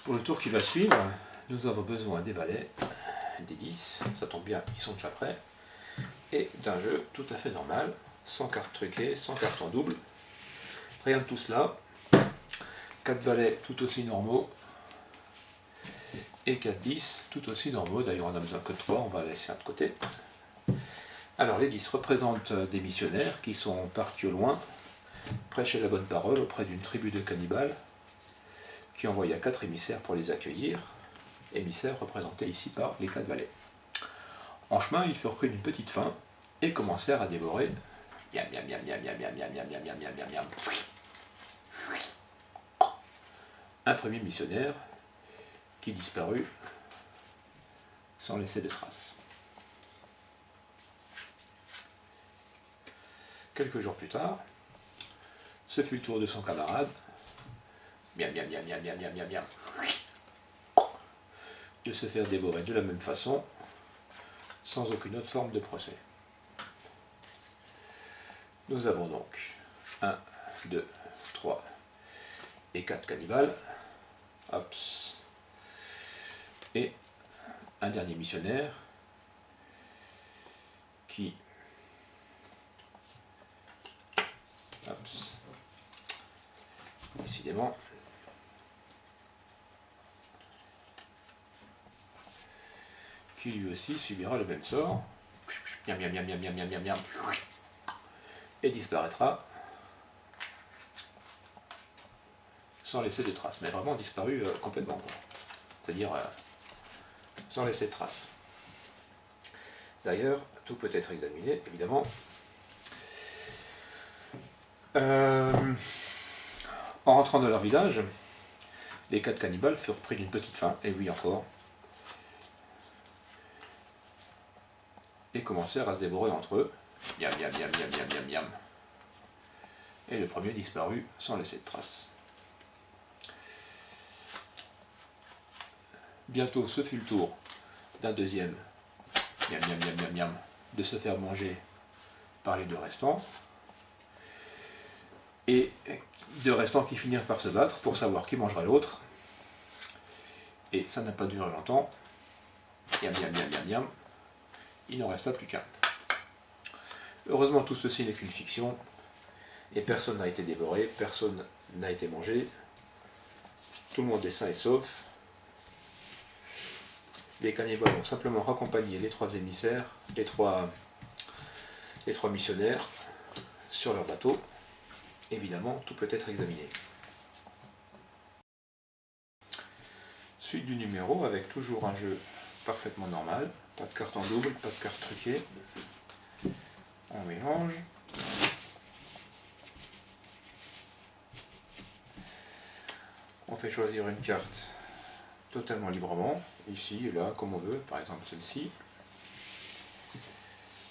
Pour le tour qui va suivre, nous avons besoin des valets, des 10, ça tombe bien, ils sont déjà prêts, et d'un jeu tout à fait normal, sans carte truquée, sans carte en double. Rien de tout cela. 4 valets tout aussi normaux, et 4 10 tout aussi normaux, d'ailleurs on n'a besoin que de 3, on va laisser un de côté. Alors les 10 représentent des missionnaires qui sont partis au loin, prêcher la bonne parole auprès d'une tribu de cannibales, qui envoya 4 émissaires pour les accueillir, émissaires représentés ici par les 4 valets. En chemin, ils furent pris d'une petite faim et commencèrent à dévorer miam, miam, miam, miam, miam, miam, miam, miam, miam, miam, miam, miam, miam. Un premier missionnaire qui disparut sans laisser de traces. Quelques jours plus tard, ce fut le tour de son camarade, miam, miam, miam, miam, miam, miam, miam, miam, de se faire dévorer de la même façon, sans aucune autre forme de procès. Nous avons donc 1, 2, 3 et 4 cannibales, Hops. Et un dernier missionnaire qui Hops. Décidément qui lui aussi subira le même sort, miam, miam, miam, miam, miam, miam, miam, miam, et disparaîtra sans laisser de traces, mais vraiment disparu complètement, c'est-à-dire sans laisser de traces. D'ailleurs, tout peut être examiné, évidemment. En rentrant dans leur village, les 4 cannibales furent pris d'une petite faim, et oui encore, et commencèrent à se dévorer entre eux, miam, miam, miam, miam, miam, miam, miam. Et le premier disparut sans laisser de traces. Bientôt, ce fut le tour d'un deuxième, miam, miam, miam, miam, miam, de se faire manger par les 2 restants, et 2 restants qui finirent par se battre pour savoir qui mangerait l'autre, et ça n'a pas duré longtemps, miam, miam, miam, miam, miam, il n'en resta plus qu'un. Heureusement, tout ceci n'est qu'une fiction, et personne n'a été dévoré, personne n'a été mangé, tout le monde est sain et sauf. Les cannibales ont simplement raccompagné les 3 émissaires, les trois missionnaires sur leur bateau. Évidemment, tout peut être examiné. Suite du numéro avec toujours un jeu parfaitement normal, pas de carte en double, pas de carte truquée. On mélange. On fait choisir une carte totalement librement, ici et là, comme on veut, par exemple celle-ci.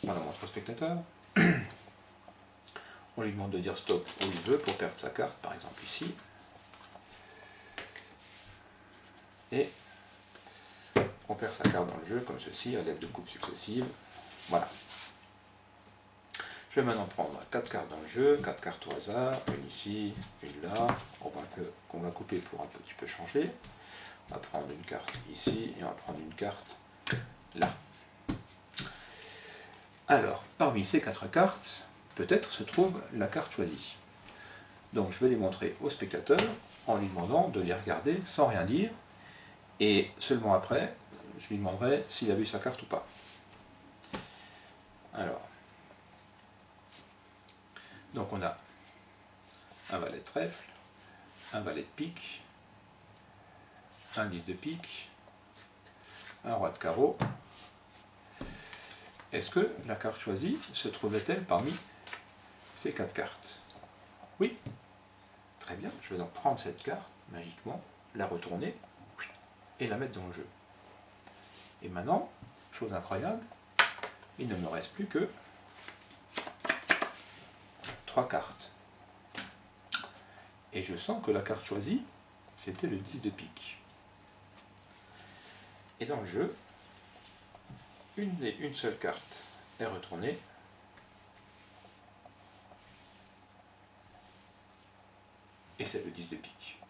On la montre au spectateur. On lui demande de dire stop où il veut pour perdre sa carte, par exemple ici. Et on perd sa carte dans le jeu, comme ceci, à l'aide de coupes successives. Voilà. Je vais maintenant prendre 4 cartes dans le jeu, 4 cartes au hasard, une ici, une là, qu'on va couper pour un petit peu changer. On va prendre une carte ici et on va prendre une carte là. Alors, parmi ces 4 cartes, peut-être se trouve la carte choisie. Donc je vais les montrer au spectateur en lui demandant de les regarder sans rien dire, et seulement après, je lui demanderai s'il a vu sa carte ou pas. Alors, donc on a un valet de trèfle, un valet de pique, un 10 de pique, un roi de carreau. Est-ce que la carte choisie se trouvait-elle parmi ces 4 cartes? Oui. Très bien, je vais donc prendre cette carte, magiquement, la retourner, et la mettre dans le jeu. Et maintenant, chose incroyable, il ne me reste plus que 3 cartes. Et je sens que la carte choisie, c'était le 10 de pique. Et dans le jeu, une seule carte est retournée, et c'est le 10 de pique.